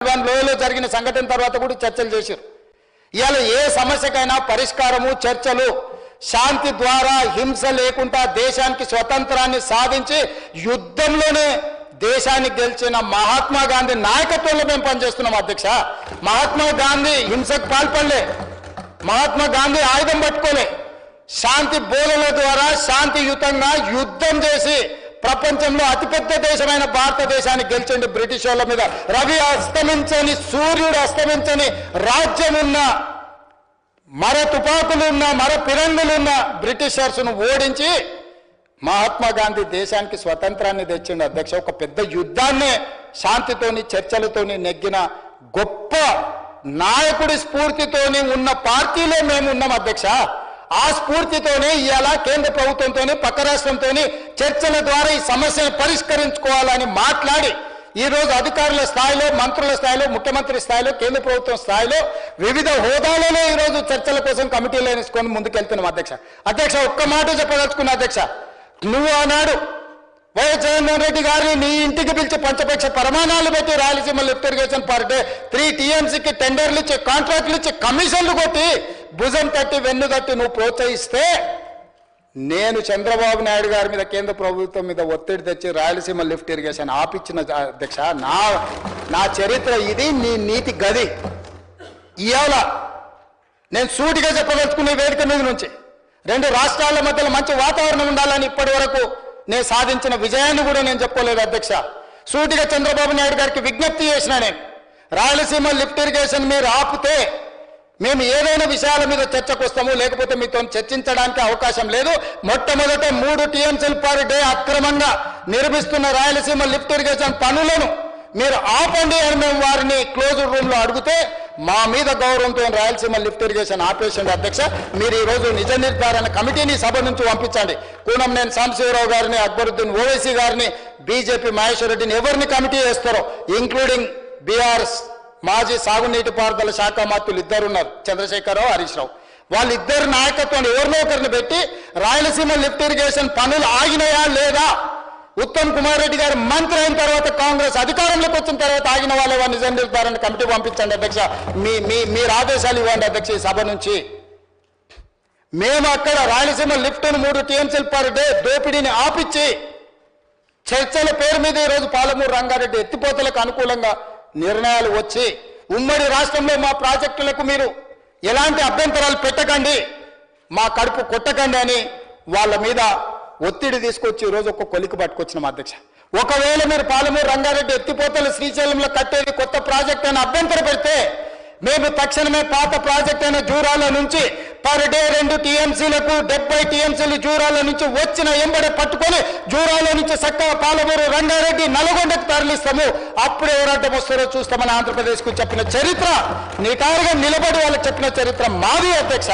లోయలో జరిగిన సంఘటన తర్వాత కూడా చర్చలు చేశారు. ఇవాళ ఏ సమస్యకైనా పరిష్కారము చర్చలు శాంతి ద్వారా హింస లేకుండా దేశానికి స్వతంత్రాన్ని సాధించి యుద్ధంలోనే దేశాన్ని గెలిచిన మహాత్మా గాంధీ నాయకత్వంలో మేము పనిచేస్తున్నాం అధ్యక్ష. మహాత్మా గాంధీ హింసకు పాల్పడలే, మహాత్మా గాంధీ ఆయుధం పట్టుకోలే, శాంతి బోధల ద్వారా శాంతియుతంగా యుద్ధం చేసి ప్రపంచంలో అతిపెద్ద దేశమైన భారతదేశాన్ని గెలిచండి. బ్రిటిష్ వాళ్ళ మీద రవి అస్తమించని సూర్యుడు అస్తమించని రాజ్యం ఉన్న మర తుపాకులున్న మర పిరంగులున్న బ్రిటిషర్స్ను ఓడించి మహాత్మా గాంధీ దేశానికి స్వతంత్రాన్ని తెచ్చిండు అధ్యక్ష. ఒక పెద్ద యుద్ధాన్నే శాంతితోని చర్చలతోని నెగ్గిన గొప్ప నాయకుడి స్ఫూర్తితోని ఉన్న పార్టీలో మేము ఉన్నాం అధ్యక్ష. ఆ స్ఫూర్తితోనే ఇవాళ కేంద్ర ప్రభుత్వంతో పక్క రాష్ట్రంతో చర్చల ద్వారా ఈ సమస్యను పరిష్కరించుకోవాలని మాట్లాడి ఈరోజు అధికారుల స్థాయిలో మంత్రుల స్థాయిలో ముఖ్యమంత్రి స్థాయిలో కేంద్ర ప్రభుత్వం స్థాయిలో వివిధ హోదాలలో ఈరోజు చర్చల కోసం కమిటీలు వేసుకొని ముందుకెళ్తున్నాం అధ్యక్ష. అధ్యక్ష ఒక్క మాట చెప్పదలుచుకున్నా అధ్యక్ష, నువ్వు ఆనాడు వైఎస్ జగన్మోహన్ రెడ్డి గారిని నీ ఇంటికి పిలిచి పంచపక్ష ప్రమాణాలు పెట్టి Rayalaseema lift irrigation per day 3 TMCకి టెండర్లు ఇచ్చి కాంట్రాక్టులు ఇచ్చి కమిషన్లు కొట్టి భుజం తట్టి వెన్ను తట్టి నువ్వు ప్రోత్సహిస్తే నేను చంద్రబాబు నాయుడు గారి మీద కేంద్ర ప్రభుత్వం మీద ఒత్తిడి తెచ్చి రాయలసీమ లిఫ్ట్ ఇరిగేషన్ ఆపిచ్చిన అధ్యక్ష. నా చరిత్ర ఇది, నీ నీతి గది. ఇవాళ నేను సూటిగా చెప్పదలుచుకునే వేదిక మీద నుంచి 2 రాష్ట్రాల మధ్యలో మంచి వాతావరణం ఉండాలని ఇప్పటి వరకు నేను సాధించిన విజయాన్ని కూడా నేను చెప్పుకోలేదు అధ్యక్ష. సూటిగా చంద్రబాబు నాయుడు గారికి విజ్ఞప్తి చేసిన నేను, రాయలసీమ లిఫ్ట్ ఇరిగేషన్ మీరు ఆపితే మేము ఏదైనా విషయాల మీద చర్చకు వస్తాము, లేకపోతే మీతో చర్చించడానికి అవకాశం లేదు. మొట్టమొదట 3 TMCలు పర్ డే అక్రమంగా నిర్మిస్తున్న రాయలసీమ లిఫ్ట్ ఇరిగేషన్ పనులను మీరు ఆపండి అని మేము వారిని క్లోజ్డ్ రూమ్లో అడిగితే మా మీద గౌరవంతో రాయలసీమ లిఫ్ట్ ఇరిగేషన్ ఆపేసింది అధ్యక్ష. మీరు ఈరోజు నిజ నిర్ధారణ కమిటీని సభ నుంచి పంపించండి. కూనంనేని సాంబశివరావు గారిని, అక్బరుద్దీన్ ఓవైసీ గారిని, బీజేపీ మహేశ్వర్ రెడ్డిని ఎవరిని కమిటీ వేస్తారో, ఇంక్లూడింగ్ బీఆర్ఎస్ మాజీ సాగునీటి పారుదల శాఖ మంత్రులు 2 ఉన్నారు, చంద్రశేఖరరావు, హరీష్ రావు. వాళ్ళిద్దరు నాయకత్వాన్ని ఎవరినో ఒకరిని పెట్టి రాయలసీమ లిఫ్ట్ ఇరిగేషన్ పనులు ఆగినాయా లేదా, ఉత్తమ్ కుమార్ రెడ్డి గారు మంత్రి అయిన తర్వాత కాంగ్రెస్ అధికారంలోకి వచ్చిన తర్వాత ఆగిన వాళ్ళ నిజ నిర్ధారణ కమిటీ పంపించండి అధ్యక్ష. మీరు ఆదేశాలు ఇవ్వండి అధ్యక్ష. ఈ సభ నుంచి మేము అక్కడ రాయలసీమ లిఫ్ట్ను 3 TMCలు పర్ డే దోపిడీని ఆపిచ్చి చర్చల పేరు మీద ఈరోజు పాలమూరు రంగారెడ్డి ఎత్తిపోతలకు అనుకూలంగా నిర్ణయాలు వచ్చి ఉమ్మడి రాష్ట్రంలో మా ప్రాజెక్టులకు మీరు ఎలాంటి అభ్యంతరాలు పెట్టకండి, మా కడుపు కొట్టకండి అని వాళ్ళ మీద ఒత్తిడి తీసుకొచ్చి ఈరోజు ఒక కొలికి పట్టుకొచ్చినాం అధ్యక్ష. ఒకవేళ మీరు పాలమూరు రంగారెడ్డి ఎత్తిపోతలు శ్రీశైలంలో కట్టేది కొత్త ప్రాజెక్ట్ అని అభ్యంతరం పెడితే మేము తక్షణమే పాత ప్రాజెక్ట్ అయిన జూరాల నుంచి పర్ డే 2 TMCలకు 70 TMCలు జూరాల నుంచి వచ్చిన ఎంబడే పట్టుకొని జూరాల నుంచి చక్కగా పాలమూరు రంగారెడ్డి నల్గొండకు తరలిస్తాము. అప్పుడు ఎవరంటే వస్తారో చూస్తామని ఆంధ్రప్రదేశ్కు చెప్పిన చరిత్ర, నిటారుగా నిలబడి వాళ్ళకి చెప్పిన చరిత్ర మాది అధ్యక్ష.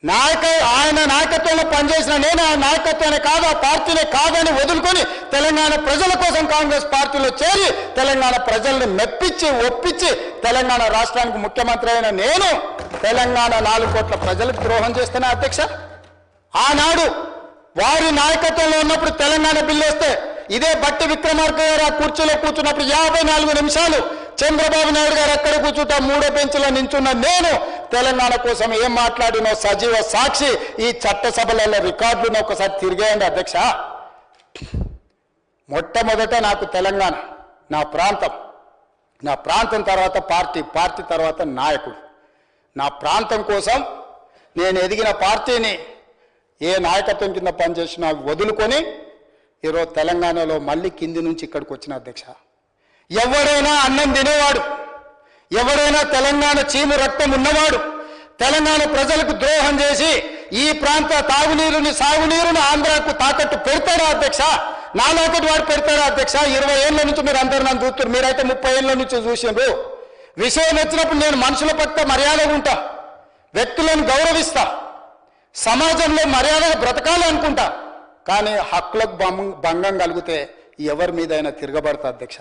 ఆయన నాయకత్వంలో పనిచేసిన నేను ఆ నాయకత్వాన్ని కాదు, ఆ పార్టీనే కాదని వదులుకొని తెలంగాణ ప్రజల కోసం కాంగ్రెస్ పార్టీలో చేరి తెలంగాణ ప్రజల్ని మెప్పించి ఒప్పించి తెలంగాణ రాష్ట్రానికి ముఖ్యమంత్రి అయిన నేను తెలంగాణ 4 కోట్ల ప్రజలకు ద్రోహం చేస్తున్నా అధ్యక్ష. ఆనాడు వారి నాయకత్వంలో ఉన్నప్పుడు తెలంగాణ బిల్లు వస్తే ఇదే బట్టి విక్రమార్క గారు ఆ కుర్చీలో కూర్చున్నప్పుడు 54 నిమిషాలు చంద్రబాబు నాయుడు గారు అక్కడ కూర్చుంటా 3వ బెంచ్లో నించున్న నేను తెలంగాణ కోసం ఏం మాట్లాడినో సజీవ సాక్షి ఈ చట్టసభలలో రికార్డులను ఒకసారి తిరిగేయండి అధ్యక్ష. మొట్టమొదట నాకు తెలంగాణ నా ప్రాంతం తర్వాత పార్టీ తర్వాత నాయకుడు. నా ప్రాంతం కోసం నేను ఎదిగిన పార్టీని ఏ నాయకత్వం కింద పనిచేసినా వదులుకొని ఈరోజు తెలంగాణలో మళ్ళీ కింది నుంచి ఇక్కడికి వచ్చిన అధ్యక్ష. ఎవరైనా అన్నం తినేవాడు, ఎవరైనా తెలంగాణ చీము రక్తం ఉన్నవాడు తెలంగాణ ప్రజలకు ద్రోహం చేసి ఈ ప్రాంత సాగునీరుని ఆంధ్రాకు తాకట్టు పెడతాడా అధ్యక్ష? నాలాకటి వాడు పెడతాడా అధ్యక్ష? 20 ఏళ్ళ నుంచి మీరు అందరూ నన్ను చూస్తారు, మీరైతే 30 ఏళ్ళ నుంచి చూసిండ్రు. విషయం వచ్చినప్పుడు నేను మనుషుల పట్ల మర్యాదగా ఉంటా, వ్యక్తులను గౌరవిస్తా, సమాజంలో మర్యాదగా బ్రతకాలి అనుకుంటా. కానీ హక్కులకు భంగం కలిగితే ఎవరి మీదైనా తిరగబడతా అధ్యక్ష.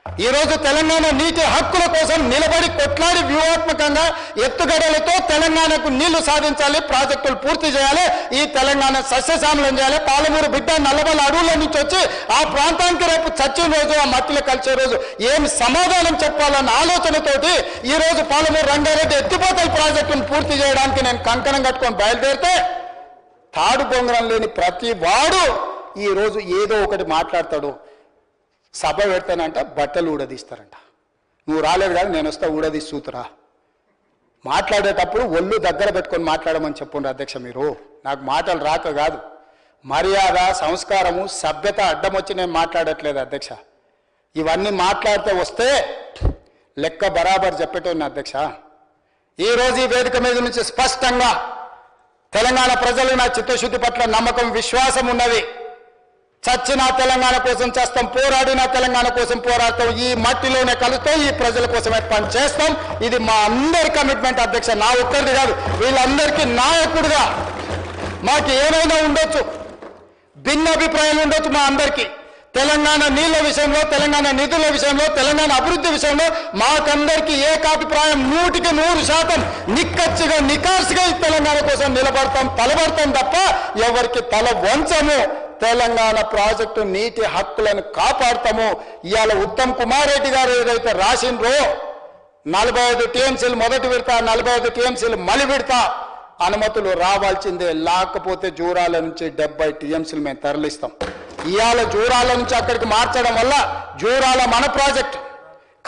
ఈ రోజు తెలంగాణ నీటి హక్కుల కోసం నిలబడి కొట్లాడి వ్యూహాత్మకంగా ఎత్తుగడలతో తెలంగాణకు నీళ్లు సాధించాలి, ప్రాజెక్టులు పూర్తి చేయాలి, ఈ తెలంగాణ సస్యశ్యామలం చేయాలి. పాలమూరు బిడ్డ నల్లబల అడవుల నుంచి వచ్చి ఆ ప్రాంతానికి రేపు చచ్చిన రోజు ఆ మట్టిలో కలిసే రోజు ఏం సమాధానం చెప్పాలన్న ఆలోచనతోటి ఈ రోజు పాలమూరు రంగారెడ్డి ఎత్తిపోతల ప్రాజెక్టును పూర్తి చేయడానికి నేను కంకణం కట్టుకొని బయలుదేరితే తాడు బొంగరం లేని ప్రతి వాడు ఈ రోజు ఏదో ఒకటి మాట్లాడతాడు. సభ పెడతానంట బట్టలు ఊడదీస్తారంట. నువ్వు రాలేదు కానీ నేను వస్తా ఊడదీసి చూతురా. మాట్లాడేటప్పుడు ఒళ్ళు దగ్గర పెట్టుకొని మాట్లాడమని చెప్పుండ్రు అధ్యక్ష. మీరు నాకు మాటలు రాక కాదు, మర్యాద సంస్కారము సభ్యత అడ్డం వచ్చి నేను మాట్లాడట్లేదు అధ్యక్ష. ఇవన్నీ మాట్లాడితే వస్తే లెక్క బరాబర్ చెప్పేటోని అధ్యక్ష. ఈరోజు ఈ వేదిక మీద నుంచి స్పష్టంగా తెలంగాణ ప్రజలు నా చిత్తశుద్ధి పట్ల నమ్మకం విశ్వాసం ఉన్నది. చచ్చిన తెలంగాణ కోసం చేస్తాం, పోరాడిన తెలంగాణ కోసం పోరాడతాం, ఈ మట్టిలోనే కలుస్తాం, ఈ ప్రజల కోసమే పని చేస్తాం. ఇది మా అందరి కమిట్మెంట్ అధ్యక్ష, నా ఒక్కరిది కాదు. వీళ్ళందరికీ నాయకుడిగా మాకు ఏమైనా ఉండొచ్చు, భిన్న అభిప్రాయాలు ఉండొచ్చు మా అందరికీ. తెలంగాణ నీళ్ల విషయంలో, తెలంగాణ నిధుల విషయంలో, తెలంగాణ అభివృద్ధి విషయంలో మాకందరికీ ఏకాభిప్రాయం 100% నిక్కచ్చిగా నికార్సిగా ఈ తెలంగాణ కోసం నిలబడతాం, తలబడతాం తప్ప ఎవరికి తల వంచము. తెలంగాణ ప్రాజెక్టు నీటి హక్కులను కాపాడతాము. ఇవాళ ఉత్తమ్ కుమార్ రెడ్డి గారు ఏదైతే రాసిండ్రో 45 టీఎంసీలు మొదటి విడత, 45 టీఎంసీలు మలి విడత అనుమతులు రావాల్సిందే, లేకపోతే జూరాల నుంచి 70 టీఎంసీలు మేము తరలిస్తాం. ఇవాళ జూరాల నుంచి అక్కడికి మార్చడం వల్ల జూరాల మన ప్రాజెక్ట్,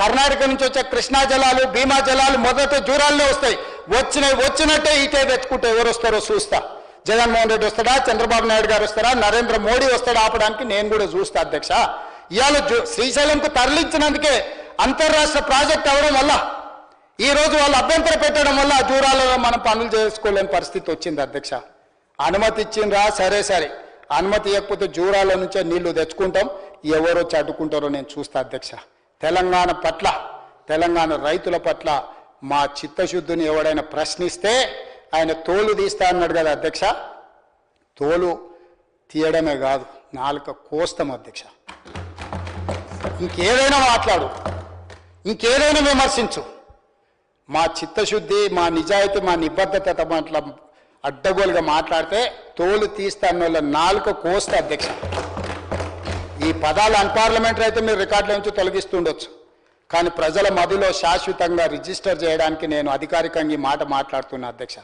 కర్ణాటక నుంచి వచ్చే కృష్ణా జలాలు, భీమా జలాలు మొదట జూరాలనే వస్తాయి. వచ్చినట్టే ఇటే తెచ్చుకుంటే ఎవరు వస్తారో చూస్తా. జగన్మోహన్ రెడ్డి వస్తాడా, చంద్రబాబు నాయుడు గారు వస్తారా, నరేంద్ర మోడీ వస్తాడా ఆపడానికి నేను కూడా చూస్తా అధ్యక్ష. ఇవాళ శ్రీశైలంకు తరలించినందుకే అంతర్రాష్ట్ర ప్రాజెక్ట్ అవడం వల్ల ఈ రోజు వాళ్ళు అభ్యంతరం పెట్టడం వల్ల జూరాలలో మనం పనులు చేసుకోలేని పరిస్థితి వచ్చింది అధ్యక్ష. అనుమతి ఇచ్చిండ్రా, సరే, అనుమతి ఇవ్వకపోతే జూరాల నుంచే నీళ్లు తెచ్చుకుంటాం, ఎవరో చడ్డుకుంటారో నేను చూస్తా అధ్యక్ష. తెలంగాణ పట్ల, తెలంగాణ రైతుల పట్ల మా చిత్తశుద్ధిని ఎవడైనా ప్రశ్నిస్తే ఆయన తోలు తీస్తా అన్నాడు కదా అధ్యక్ష. తోలు తీయడమే కాదు, నాలుక కోస్తాం అధ్యక్ష. ఇంకేదైనా మాట్లాడు, ఇంకేదైనా విమర్శించు, మా చిత్తశుద్ధి, మా నిజాయితీ, మా నిబద్ధత పట్ల అడ్డగోలుగా మాట్లాడితే తోలు తీస్తా అన్న వాళ్ళ నాలుక కోస్తా అధ్యక్ష. ఈ పదాలు అన్పార్లమెంటరీ అయితే మీరు రికార్డుల నుంచి తొలగిస్తుండొచ్చు, కానీ ప్రజల మధ్యలో శాశ్వతంగా రిజిస్టర్ చేయడానికి నేను అధికారికంగా ఈ మాట మాట్లాడుతున్నా అధ్యక్ష.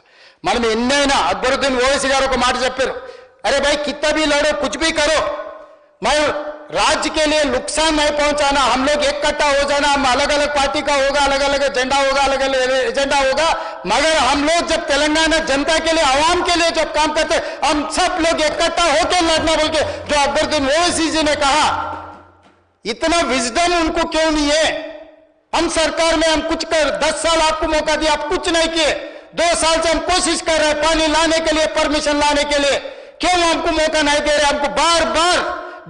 మనం ఎన్నైనా అక్బరుద్దీన్ ఓవైసీ గారు ఒక మాట చెప్పారు, अरे भाई कितना भी लड़ो कुछ भी करो, मैं राज्य के लिए नुकसान नहीं पहुंचाना, हम लोग एक कट्टा हो जाना, हम अलग अलग पार्टी का होगा, अलग अलग एजेंडा होगा, अलग अलग एजेंडा होगा, मगर हम लोग जब तेलंगाना जनता के लिए, आवाम के लिए जब काम करते हम सब लोग इकट्ठा होकर लड़ना, बोल के जो अकबरुद्दीन ओवैसी जी ने कहा, इतना विजडम उनको क्यों नहीं है? हम सरकार में हम कुछ कर 10 साल आपको मौका दिया, आप कुछ नहीं किए, 2 साल से हम कोशिश कर रहे हैं पानी लाने के लिए, परमिशन लाने के लिए, क्यों हमको मौका नहीं दे रहे? हमको बार बार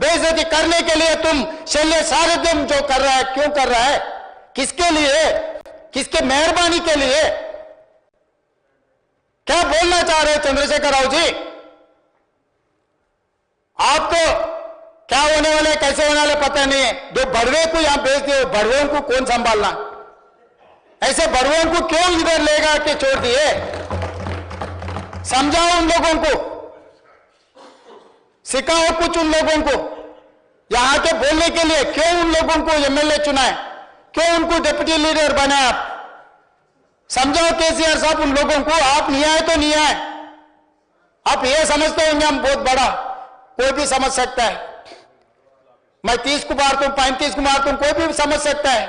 बेइज्जती करने के लिए तुम शल्य सारथ्यम जो कर रहा है, क्यों कर रहा है? किसके लिए? किसके मेहरबानी के लिए? क्या बोलना चाह रहे हैं चंद्रशेखर राव जी? आप तो क्या होने वाले, कैसे होने वाले पता नहीं है. जो बड़वे को यहां भेज दिए, बड़वों को कौन संभालना? ऐसे बड़वों को क्यों इधर लेगा के छोड़ दिए? समझाओ उन लोगों को, सिखाओ कुछ उन लोगों को. यहां के बोलने के लिए क्यों उन लोगों को एमएलए चुना है, क्यों उनको डिप्टी लीडर बनाया? आप समझाओ केसीआर साहब उन लोगों को, आप नहीं आए तो नहीं आए, आप ये समझते होंगे हम बहुत बड़ा, कोई भी समझ सकता है. मैं 30 को मारता हूं, 35 को मारता हूं, कोई भी समझ सकता है,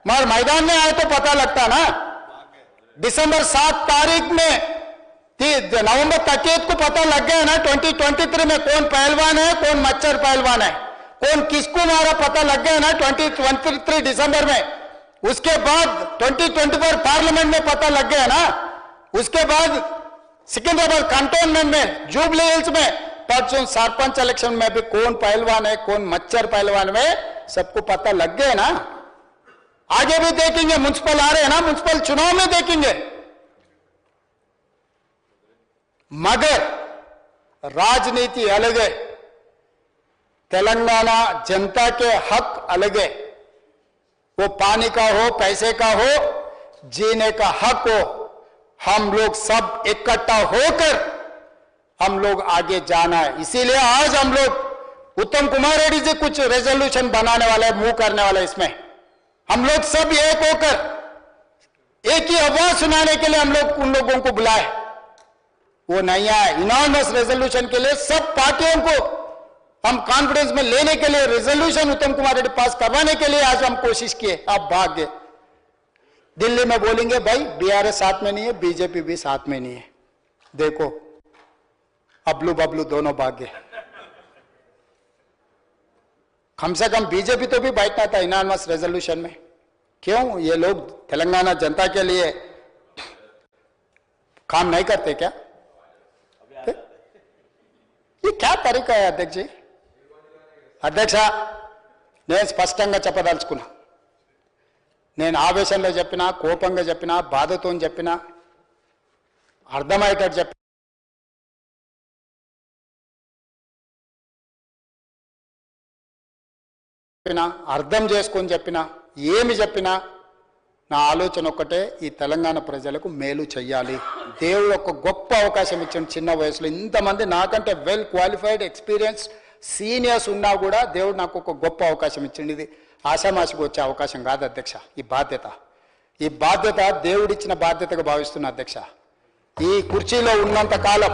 मगर मैदान में आए तो पता लगता ना. दिसंबर 7 तारीख में, नवंबर 30 को पता लग गया ना 2023 में कौन पहलवान है, कौन मच्छर पहलवान है, कौन किसको मारा पता लग गया ना 2023 दिसंबर में. उसके बाद 2024 पार्लियामेंट में पता लग गया ना. उसके बाद सिकंदराबाद कंटोनमेंट में, जुबली हिल्स में, परसों सरपंच इलेक्शन में भी कौन पहलवान है, कौन मच्छर पहलवान में, सबको पता लग गया ना. आगे भी देखेंगे, म्युनिसिपल आ रहे हैं ना, म्युनिसिपल चुनाव में देखेंगे. मगर राजनीति अलग है, तेलंगाना जनता के हक अलग है. वो पानी का हो, पैसे का हो, जीने का हक हो, हम लोग सब इकट्ठा होकर हम लोग आगे जाना है। इसीलिए आज हम लोग उत्तम कुमार रेड्डी जी कुछ रेजोल्यूशन बनाने वाला है, मूव करने वाला है। इसमें हम लोग सब एक होकर एक ही आवाज सुनाने के लिए हम लोग उन लोगों को बुलाए, वो नहीं आए। इनॉर्मस रेजोल्यूशन के लिए सब पार्टियों को हम कॉन्फ्रेंस में लेने के लिए, रेजोल्यूशन उत्तम कुमार रेड्डी पास करवाने के लिए आज हम कोशिश किए, आप भाग गए। दिल्ली में बोलेंगे भाई बीआरएस साथ में नहीं है, बीजेपी भी साथ में नहीं है। देखो अबलू बबलू दोनों भाग गए। कम से कम बीजेपी तो भी बैठना था इनॉर्मस रेजोल्यूशन में। क्यों ये लोग तेलंगाना जनता के लिए काम नहीं करते क्या? ये क्या तरीका है अध्यक्ष जी? అధ్యక్ష, నేను స్పష్టంగా చెప్పదలుచుకున్నా. నేను ఆవేశంలో చెప్పినా, కోపంగా చెప్పినా, బాధతో చెప్పినా, అర్థమయ్యేటట్టు చెప్పినా, అర్థం చేసుకొని చెప్పినా, ఏమి చెప్పినా నా ఆలోచన ఒక్కటే, ఈ తెలంగాణ ప్రజలకు మేలు చేయాలి. దేవుడు ఒక గొప్ప అవకాశం ఇచ్చాడు. చిన్న వయసులో ఇంతమంది నాకంటే వెల్ క్వాలిఫైడ్ ఎక్స్పీరియన్స్ సీనియర్స్ ఉన్నా కూడా దేవుడు నాకు ఒక గొప్ప అవకాశం ఇచ్చింది. ఇది ఆషామాషికి వచ్చే అవకాశం కాదు అధ్యక్ష. ఈ బాధ్యత దేవుడిచ్చిన బాధ్యతగా భావిస్తున్నా అధ్యక్ష. ఈ కుర్చీలో ఉన్నంత కాలం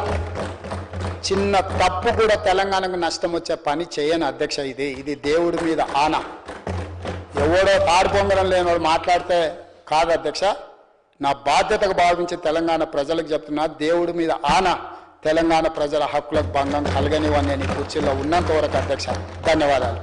చిన్న తప్పు కూడా తెలంగాణకు నష్టం వచ్చే పని చేయను అధ్యక్ష. ఇది దేవుడి మీద ఆన. ఎవడో తాడు పొంగడం లేనివాడు మాట్లాడితే కాదు అధ్యక్ష. నా బాధ్యతగా భావించి తెలంగాణ ప్రజలకు చెప్తున్నా, దేవుడి మీద ఆన, తెలంగాణ ప్రజల హక్కులకు భంగం కలగనివని నేను ఈ కుర్చీలో ఉన్నంత వరకు అధ్యక్ష. ధన్యవాదాలు.